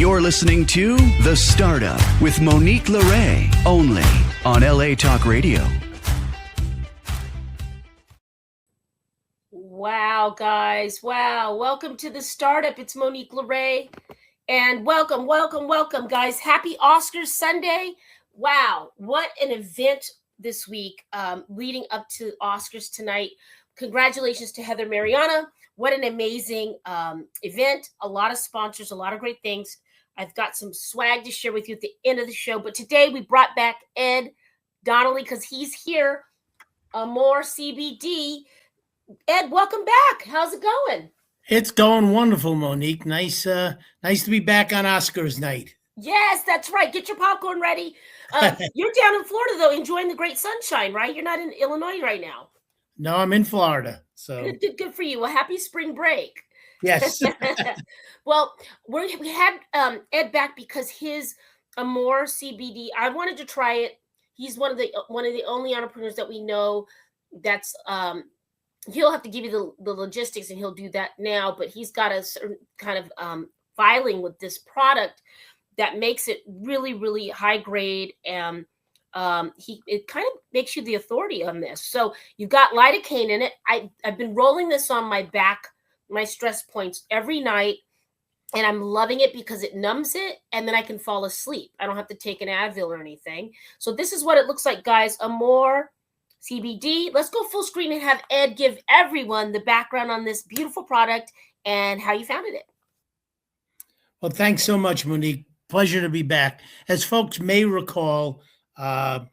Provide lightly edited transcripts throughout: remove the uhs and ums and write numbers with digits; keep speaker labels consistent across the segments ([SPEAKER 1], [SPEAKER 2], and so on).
[SPEAKER 1] You're listening to The Startup with Monique LeRae, only on LA Talk Radio.
[SPEAKER 2] Wow, guys. Wow. Welcome to The Startup. It's Monique LeRae. And welcome, guys. Happy Oscars Sunday. Wow. What an event this week leading up to Oscars tonight. Congratulations to Heather Mariana. What an amazing event. A lot of sponsors, a lot of great things. I've got some swag to share with you at the end of the show. But today we brought back Ed Donnelly because he's here. Amour CBD. Ed, welcome back. How's it going?
[SPEAKER 3] It's going wonderful, Monique. Nice to be back on Oscars night.
[SPEAKER 2] Yes, that's right. Get your popcorn ready. You're down in Florida, though, enjoying the great sunshine, right? You're not in Illinois right now.
[SPEAKER 3] No, I'm in Florida. So
[SPEAKER 2] good for you. Well, happy spring break.
[SPEAKER 3] Yes.
[SPEAKER 2] Well, we had Ed back because his Amour CBD. I wanted to try it. He's one of the only entrepreneurs that we know that's he'll have to give you the logistics, and he'll do that now. But he's got a certain kind of filing with this product that makes it really, really high grade, and it kind of makes you the authority on this. So you've got lidocaine in it. I've been rolling this on my back, my stress points every night, and I'm loving it because it numbs it, and then I can fall asleep. I don't have to take an Advil or anything. So this is what it looks like, guys. Amour CBD. Let's go full screen and have Ed give everyone the background on this beautiful product and how you founded it.
[SPEAKER 3] Well, thanks so much, Monique. Pleasure to be back. As folks may recall, I'm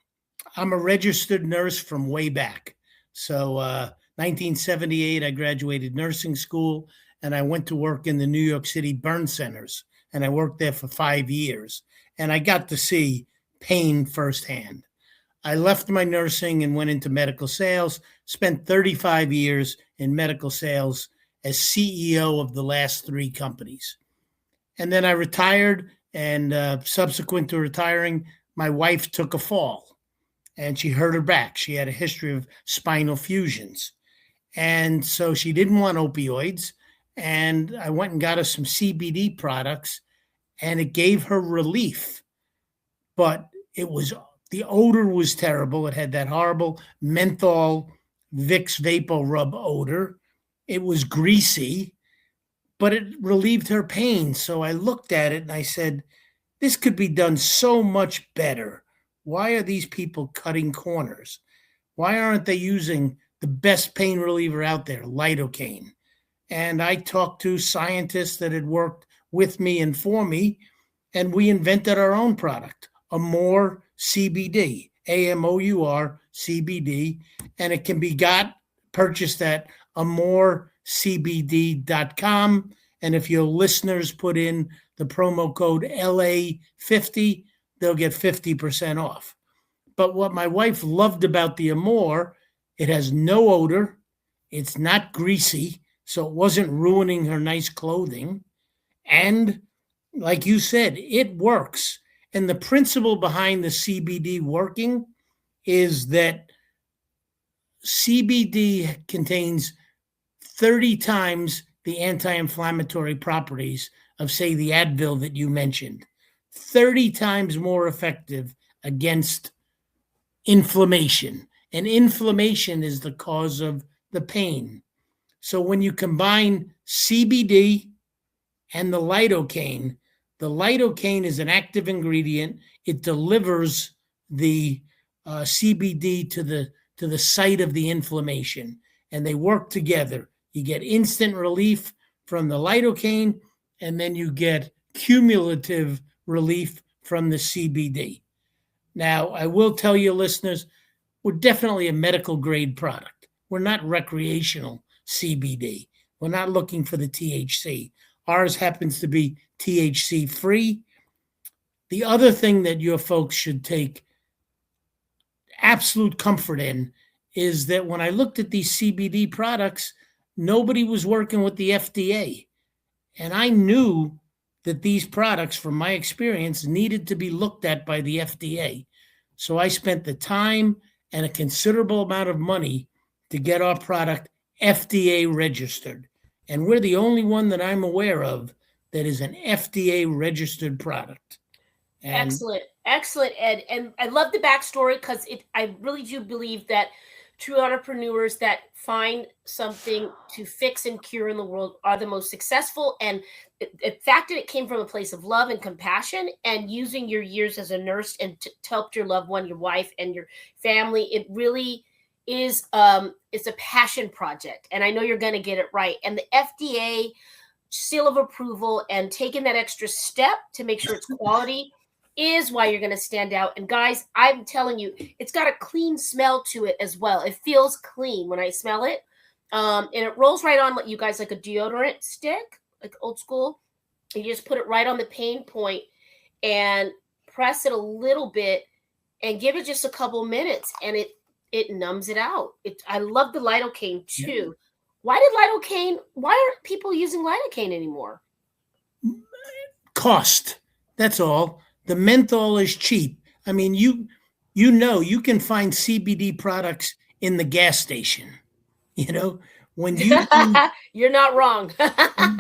[SPEAKER 3] a registered nurse from way back. So 1978, I graduated nursing school, and I went to work in the New York City burn centers, and I worked there for 5 years, and I got to see pain firsthand. I left my nursing and went into medical sales, spent 35 years in medical sales as CEO of the last 3 companies. And then I retired, and subsequent to retiring, my wife took a fall, and she hurt her back. She had a history of spinal fusions. And so she didn't want opioids, and I went and got her some CBD products, and it gave her relief. But the odor was terrible. It had that horrible menthol Vicks Vapor Rub odor. It was greasy, but it relieved her pain. So I looked at it and I said, this could be done so much better. Why are these people cutting corners? Why aren't they using the best pain reliever out there, lidocaine? And I talked to scientists that had worked with me and for me, and we invented our own product, Amour CBD, Amour CBD, and it can be purchased at amourcbd.com. And if your listeners put in the promo code LA50, they'll get 50% off. But what my wife loved about the Amour, it has no odor, it's not greasy, so it wasn't ruining her nice clothing. And like you said, it works. And the principle behind the CBD working is that CBD contains 30 times the anti-inflammatory properties of, say, the Advil that you mentioned. 30 times more effective against inflammation. And inflammation is the cause of the pain. So when you combine CBD and the lidocaine is an active ingredient. It delivers the CBD to the site of the inflammation, and they work together. You get instant relief from the lidocaine, and then you get cumulative relief from the CBD. Now, I will tell you, listeners, we're definitely a medical grade product. We're not recreational CBD. We're not looking for the THC. Ours happens to be THC free. The other thing that your folks should take absolute comfort in is that when I looked at these CBD products, nobody was working with the FDA. And I knew that these products, from my experience, needed to be looked at by the FDA. So I spent the time and a considerable amount of money to get our product FDA registered. And we're the only one that I'm aware of that is an FDA registered product. And
[SPEAKER 2] Excellent, Ed. And I love the backstory because I really do believe that true entrepreneurs that find something to fix and cure in the world are the most successful. And the fact that it came from a place of love and compassion and using your years as a nurse and to help your loved one, your wife, and your family, it really is it's a passion project. And I know you're going to get it right. And the FDA seal of approval and taking that extra step to make sure it's quality is why you're going to stand out. And guys, I'm telling you, it's got a clean smell to it as well. It feels clean when I smell it. And it rolls right on you guys like a deodorant stick, like old school. And you just put it right on the pain point and press it a little bit and give it just a couple minutes and it numbs it out. I love the lidocaine too. Why aren't people using lidocaine anymore?
[SPEAKER 3] Cost. That's all. The menthol is cheap. I mean, you can find CBD products in the gas station. When you
[SPEAKER 2] you're not wrong.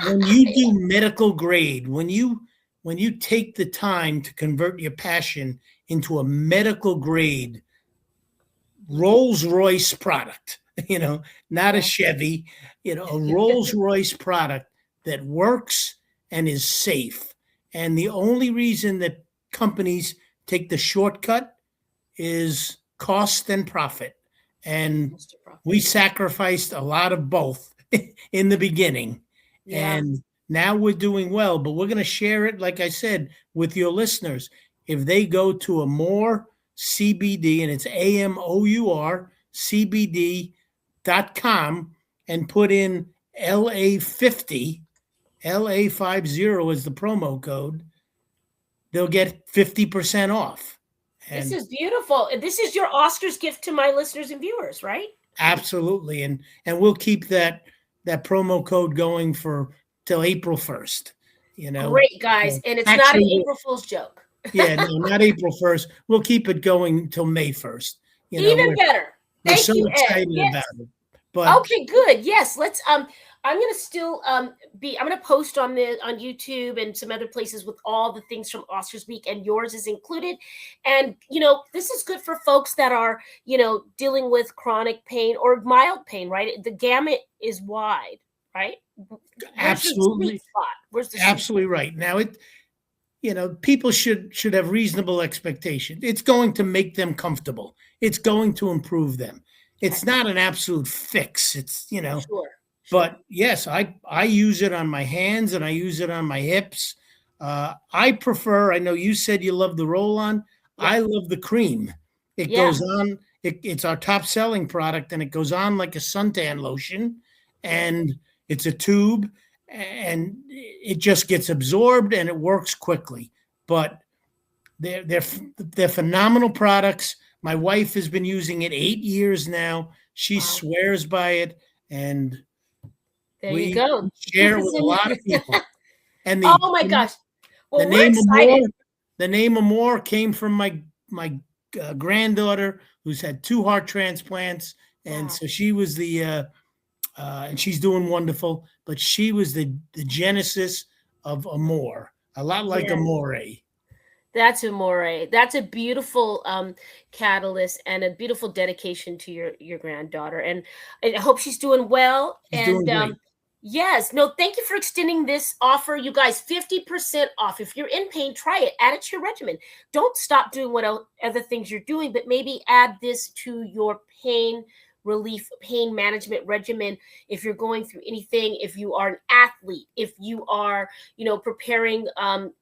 [SPEAKER 3] when you do medical grade, when you take the time to convert your passion into a medical grade Rolls-Royce product, not a Chevy, a Rolls-Royce product that works and is safe. And the only reason that companies take the shortcut is cost and profit. And we sacrificed a lot of both in the beginning. Yeah. And now we're doing well, but we're going to share it, like I said, with your listeners. If they go to Amour CBD, and it's AMOUR CBD.com, and put in LA50 is the promo code, they'll get 50% off. And
[SPEAKER 2] this is beautiful. This is your Oscars gift to my listeners and viewers, right?
[SPEAKER 3] Absolutely. And we'll keep that promo code going till April 1st.
[SPEAKER 2] Great, guys. And it's not an April Fool's joke.
[SPEAKER 3] Yeah, no, not April 1st. We'll keep it going till May 1st.
[SPEAKER 2] Even better.
[SPEAKER 3] Thank you, excited about it. But
[SPEAKER 2] okay, good. Yes, let's I'm going to still I'm going to post on YouTube and some other places with all the things from Oscars week, and yours is included. And this is good for folks that are, dealing with chronic pain or mild pain, right? The gamut is wide, right?
[SPEAKER 3] Absolutely.
[SPEAKER 2] Where's the
[SPEAKER 3] absolutely right. Now people should have reasonable expectations. It's going to make them comfortable. It's going to improve them. It's not an absolute fix. It's,
[SPEAKER 2] Sure.
[SPEAKER 3] But yes, I use it on my hands and I use it on my hips. I know you said you love the roll-on. Yeah. I love the cream. It goes on. It's our top selling product, and it goes on like a suntan lotion, and it's a tube, and it just gets absorbed and it works quickly. But they're phenomenal products. My wife has been using it 8 years now. She swears by it, and
[SPEAKER 2] there you go.
[SPEAKER 3] Share it with a lot of people. And
[SPEAKER 2] oh my gosh! Well,
[SPEAKER 3] the name Amour came from my granddaughter, who's had 2 heart transplants, and so she was and she's doing wonderful. But she was the genesis of Amour, a lot like Amore.
[SPEAKER 2] That's Amour. That's a beautiful catalyst and a beautiful dedication to your granddaughter. And I hope she's doing well.
[SPEAKER 3] She's doing great.
[SPEAKER 2] Yes. No, thank you for extending this offer. You guys, 50% off. If you're in pain, try it. Add it to your regimen. Don't stop doing what other things you're doing, but maybe add this to your pain relief, pain management regimen. If you're going through anything, if you are an athlete, if you are, preparing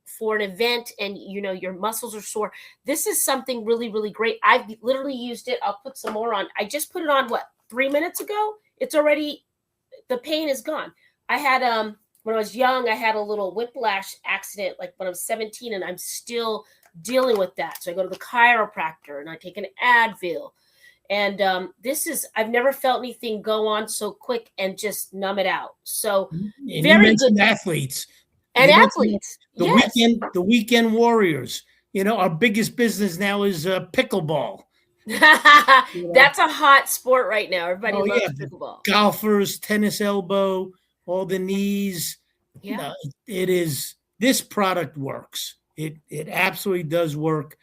[SPEAKER 2] for an event and, your muscles are sore, this is something really, really great. I've literally used it. I'll put some more on. I just put it on 3 minutes ago. It's already, the pain is gone. I had, when I was young, I had a little whiplash accident, like when I was 17, and I'm still dealing with that. So I go to the chiropractor and I take an Advil. And I've never felt anything go on so quick and just numb it out. So very good.
[SPEAKER 3] Athletes.
[SPEAKER 2] And athletes.
[SPEAKER 3] The weekend warriors. Our biggest business now is pickleball.
[SPEAKER 2] That's a hot sport right now. Everybody loves pickleball.
[SPEAKER 3] Golfers, tennis elbow, all the knees,
[SPEAKER 2] Yeah.
[SPEAKER 3] it is, this product works. It absolutely does work.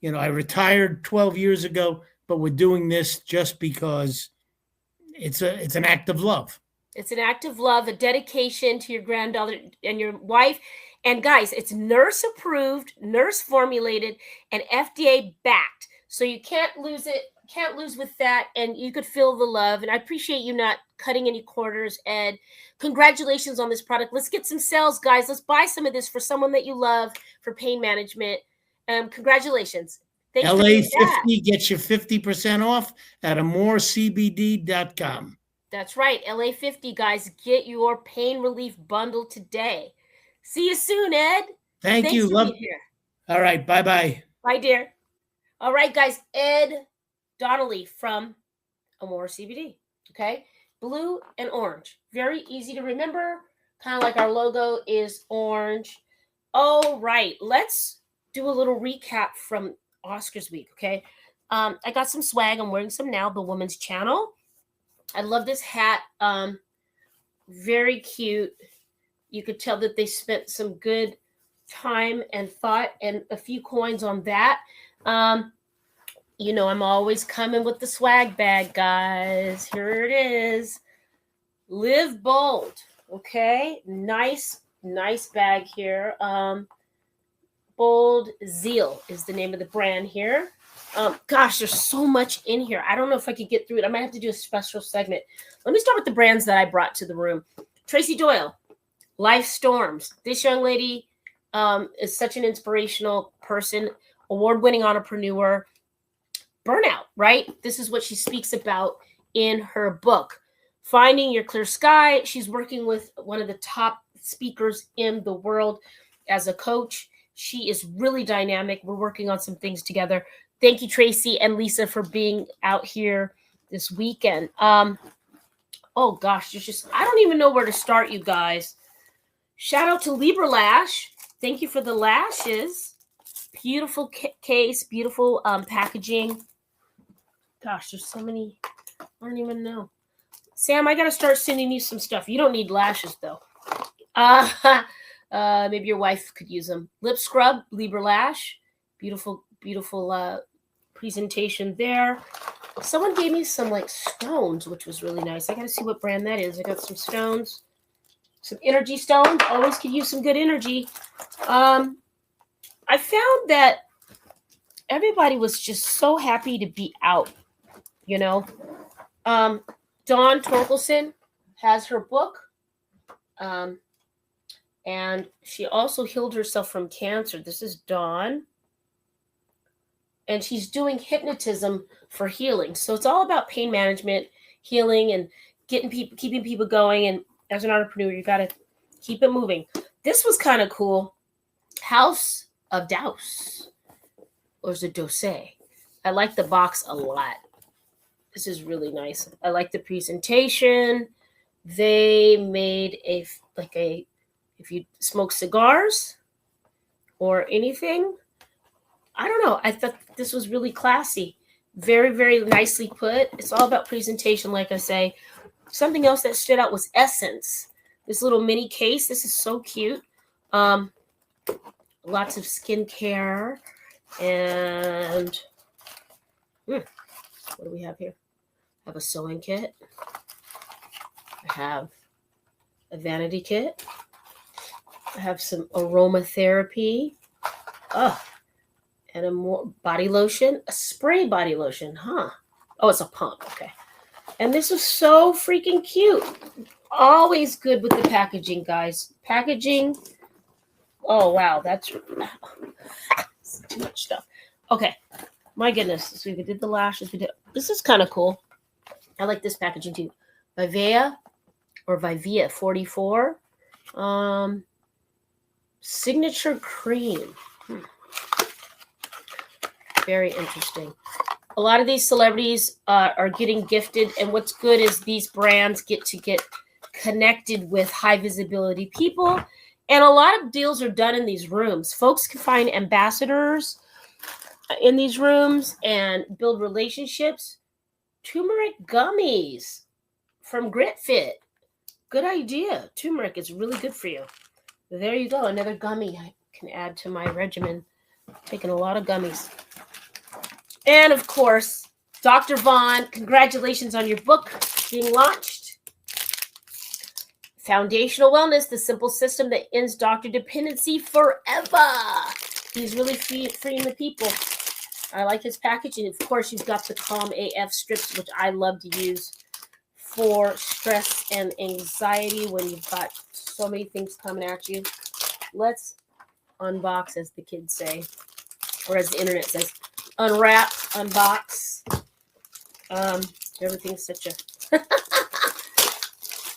[SPEAKER 3] I retired 12 years ago, but we're doing this just because it's an act of love.
[SPEAKER 2] It's an act of love, a dedication to your granddaughter and your wife. And guys, it's nurse approved, nurse formulated, and FDA backed. So you can't lose it, can't lose with that. And you could feel the love. And I appreciate you not cutting any corners, Ed. Congratulations on this product. Let's get some sales, guys. Let's buy some of this for someone that you love for pain management. Congratulations. Thanks for doing that.
[SPEAKER 3] LA50 gets you 50% off at amourcbd.com.
[SPEAKER 2] That's right. LA50, guys. Get your pain relief bundle today. See you soon, Ed.
[SPEAKER 3] Thanks
[SPEAKER 2] you.
[SPEAKER 3] For being here. All right. Bye-bye.
[SPEAKER 2] Bye, dear. All right, guys. Ed Donnelly from Amour CBD. Okay. Blue and orange. Very easy to remember. Kind of like our logo is orange. All right. Let's do a little recap from Oscars week. Okay. I got some swag. I'm wearing some now. The Woman's Channel. I love this hat. Very cute. You could tell that they spent some good time and thought and a few coins on that. I'm always coming with the swag bag, guys. Here it is. Live bold. Okay. Nice bag here. Bold Zeal is the name of the brand here. Gosh, there's so much in here. I don't know if I could get through it. I might have to do a special segment. Let me start with the brands that I brought to the room. Tracy Doyle, Life Storms. This young lady is such an inspirational person, award-winning entrepreneur. Burnout, right? This is what she speaks about in her book. Finding Your Clear Sky. She's working with one of the top speakers in the world as a coach. She is really dynamic. We're working on some things together. Thank you, Tracy and Lisa, for being out here this weekend. Oh gosh, I don't even know where to start, you guys. Shout out to Libra Lash. Thank you for the lashes. Beautiful case, beautiful packaging. Gosh, there's so many. I don't even know. Sam, I got to start sending you some stuff. You don't need lashes, though. Maybe your wife could use them. Lip scrub, Libra Lash. Beautiful presentation there. Someone gave me some stones, which was really nice. I got to see what brand that is. I got some stones, some energy stones. Always could use some good energy. I found that everybody was just so happy to be out, Dawn Torkelson has her book. And she also healed herself from cancer. This is Dawn. And she's doing hypnotism for healing. So it's all about pain management, healing, and keeping people going. And as an entrepreneur, you got to keep it moving. This was kind of cool. House of Dose. Or is it Dose? I like the box a lot. This is really nice. I like the presentation. They made if you smoke cigars or anything, I don't know. I thought this was really classy. Very, very nicely put. It's all about presentation, like I say. Something else that stood out was Essence. This little mini case. This is so cute. Lots of skincare. And what do we have here? I have a sewing kit. I have a vanity kit. I have some aromatherapy. And a more body lotion, a spray body lotion, huh? Oh, it's a pump. Okay. And this is so freaking cute. Always good with the packaging, guys. Packaging. Oh, wow. That's too much stuff. Okay. My goodness. So we did the lashes. This is kind of cool. I like this packaging too. Vivea 44. Signature cream. Very interesting. A lot of these celebrities are getting gifted, and what's good is these brands get connected with high visibility people, and a lot of deals are done in these rooms. Folks can find ambassadors in these rooms and build relationships. Turmeric gummies from Grit Fit. Good idea. Turmeric is really good for you. There you go. Another gummy I can add to my regimen. Taking a lot of gummies. And of course, Dr. Vaughn, congratulations on your book being launched. Foundational Wellness, the simple system that ends doctor dependency forever. He's really freeing the people. I like his packaging. Of course, you've got the Calm AF strips, which I love to use for stress and anxiety when you've got so many things coming at you. Let's unbox, as the kids say, or as the internet says, unwrap, unbox. Everything's such a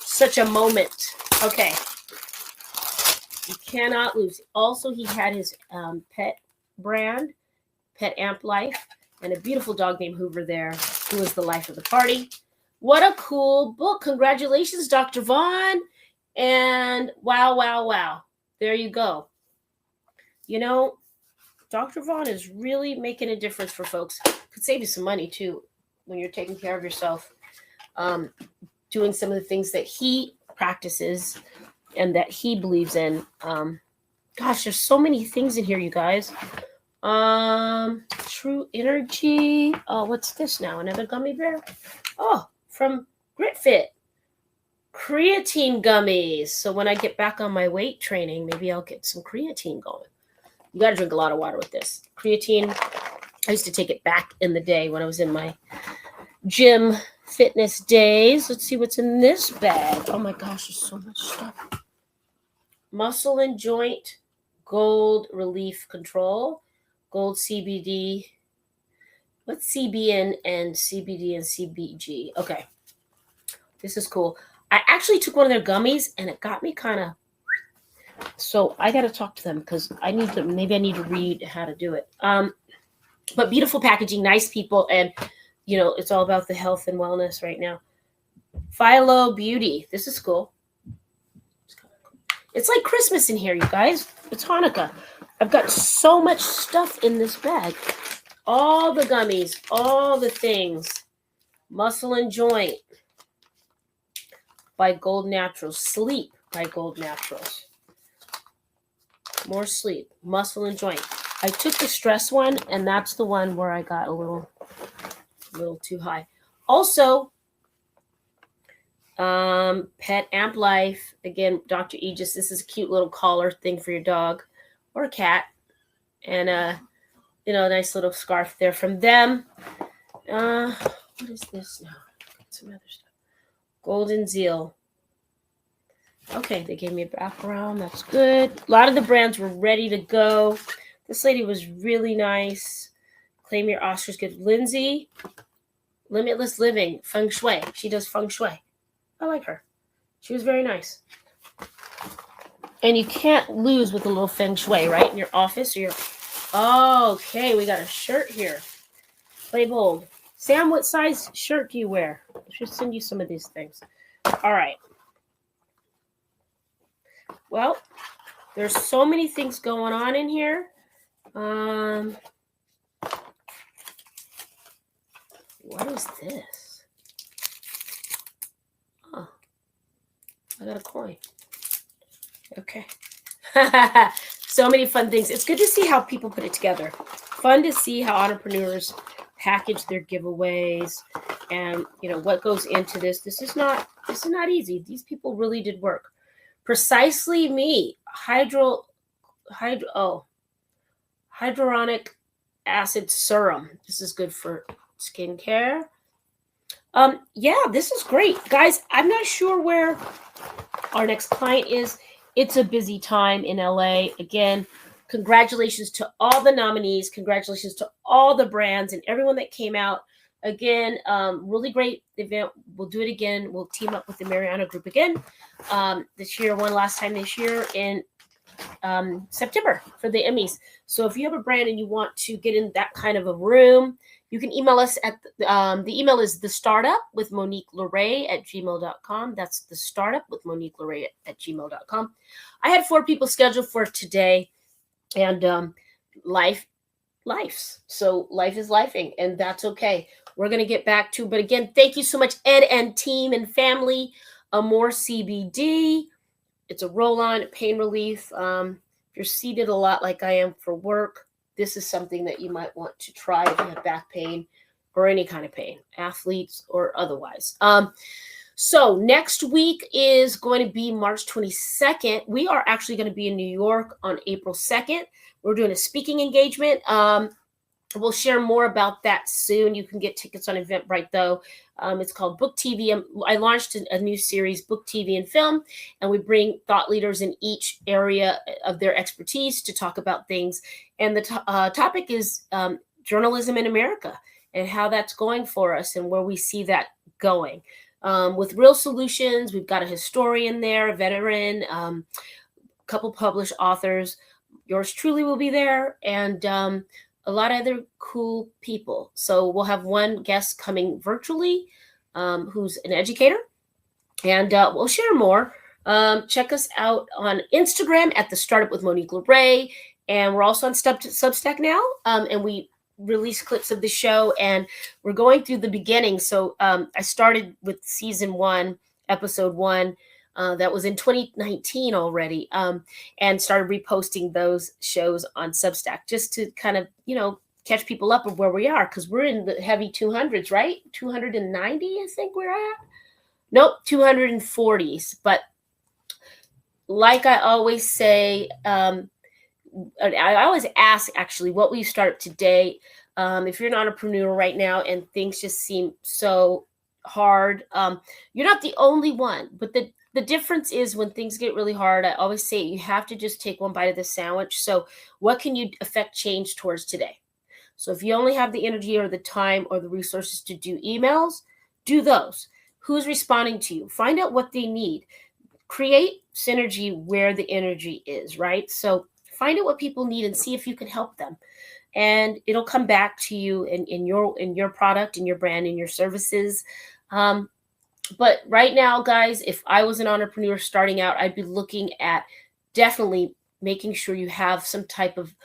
[SPEAKER 2] such a moment. Okay, you cannot lose. Also, he had his pet brand, Pet Amp Life, and a beautiful dog named Hoover there, who was the life of the party. What a cool book. Congratulations, Dr. Vaughn. And wow, wow, wow. There you go. You know, Dr. Vaughn is really making a difference for folks. Could save you some money, too, when you're taking care of yourself. Doing some of the things that he practices and that he believes in. Gosh, there's so many things in here, you guys. True Energy. Oh, what's this now? Another gummy bear? Oh, from GritFit. Creatine gummies. So when I get back on my weight training, maybe I'll get some creatine going. You got to drink a lot of water with this. Creatine, I used to take it back in the day when I was in my gym fitness days. Let's see what's in this bag. Oh my gosh, there's so much stuff. Muscle and Joint Gold Relief Control. Gold CBD. What's CBN and CBD and CBG? Okay. This is cool. I actually took one of their gummies and it got me kind of, so I got to talk to them because maybe I need to read how to do it. But beautiful packaging, nice people. And, you know, it's all about the health and wellness right now. Philo Beauty. This is cool. It's like Christmas in here, you guys. It's Hanukkah. I've got so much stuff in this bag. All the gummies, all the things. Muscle and Joint by Gold Naturals. Sleep by Gold Naturals. More sleep. Muscle and Joint. I took the stress one, and that's the one where I got a little too high. Also, Pet Amp Life. Again, Dr. Aegis. This is a cute little collar thing for your dog or a cat. And, a nice little scarf there from them. What is this now? Got some other stuff. Golden Zeal. Okay, they gave me a background. That's good. A lot of the brands were ready to go. This lady was really nice. Claim Your Oscars good. Lindsay, Limitless Living, Feng Shui. She does Feng Shui. I like her. She was very nice. And you can't lose with a little Feng Shui, right? In your office or your... Okay, we got a shirt here. Play bold. Sam, what size shirt do you wear? I should send you some of these things. All right. Well, there's so many things going on in here. What is this? Oh, I got a coin. Okay. So many fun things. It's good to see how people put it together. Fun to see how entrepreneurs package their giveaways and, you know, what goes into this. This is not easy. These people really did work. Precisely Me, hyaluronic acid serum. This is good for skincare. Yeah, this is great. Guys, I'm not sure where our next client is. It's a busy time in LA. Again, congratulations to all the nominees. Congratulations to all the brands and everyone that came out. Again, really great event. We'll do it again. We'll team up with the Mariana Group again this year, one last time this year in September for the Emmys. So if you have a brand and you want to get in that kind of a room, you can email us at the email is thestartupwithmoniqueleray@gmail.com. That's thestartupwithmoniqueleray@gmail.com. I had 4 people scheduled for today, and life. So life is lifing, and that's okay. We're going to get back to, but again, thank you so much, Ed and team and family. Amour CBD. It's a roll-on pain relief. If you're seated a lot like I am for work, this is something that you might want to try if you have back pain or any kind of pain, athletes or otherwise. So next week is going to be March 22nd. We are actually going to be in New York on April 2nd. We're doing a speaking engagement. We'll share more about that soon. You can get tickets on Eventbrite, though. It's called Book TV. I launched a new series, Book TV and Film, and we bring thought leaders in each area of their expertise to talk about things. And the topic is journalism in America and how that's going for us and where we see that going. With real solutions, we've got a historian there, a veteran, a couple published authors. Yours truly will be there, and a lot of other cool people. So we'll have one guest coming virtually, who's an educator, and we'll share more. Check us out on Instagram at The Startup with Monique LeRae, and we're also on Substack now, and we release clips of the show, and we're going through the beginning. So I started with season 1, episode 1. That was in 2019 already, and started reposting those shows on Substack just to kind of, catch people up of where we are, because we're in the heavy 200s, right? 290, I think we're at. Nope, 240s. But like I always say, I always ask, actually, what will you start today? If you're an entrepreneur right now and things just seem so hard, you're not the only one, but the difference is when things get really hard, I always say you have to just take one bite of the sandwich. So what can you affect change towards today? So if you only have the energy or the time or the resources to do emails, do those. Who's responding to you? Find out what they need. Create synergy where the energy is, right? So find out what people need and see if you can help them. And it'll come back to you in your product, in your brand, in your services. But right now, guys, if I was an entrepreneur starting out, I'd be looking at definitely making sure you have some type of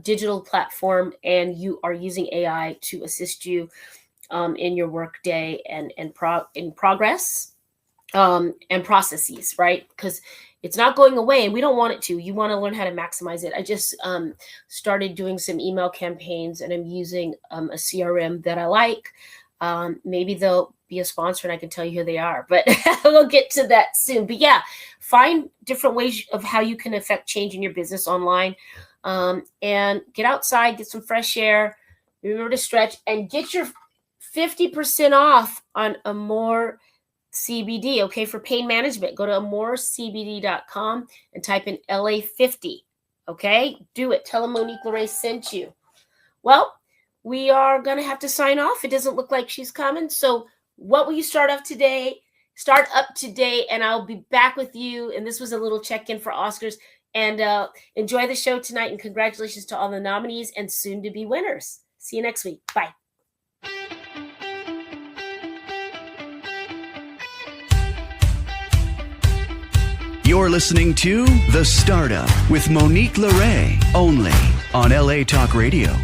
[SPEAKER 2] digital platform and you are using AI to assist you in your workday and in progress and processes, right? Because it's not going away and we don't want it to. You want to learn how to maximize it. I just started doing some email campaigns and I'm using a CRM that I like. Maybe they'll be a sponsor and I can tell you who they are, but we'll get to that soon. But yeah, find different ways of how you can affect change in your business online, and get outside, get some fresh air, remember to stretch, and get your 50% off on Amour CBD. Okay. For pain management, go to amourcbd.com and type in LA50. Okay. Do it. Tell them Monique LeRae sent you. Well, we are going to have to sign off. It doesn't look like she's coming. So what will you start up today, and I'll be back with you. And this was a little check-in for Oscars. And enjoy the show tonight. And congratulations to all the nominees and soon-to-be winners. See you next week. Bye.
[SPEAKER 1] You're listening to The Startup with Monique LeRae, only on LA Talk Radio.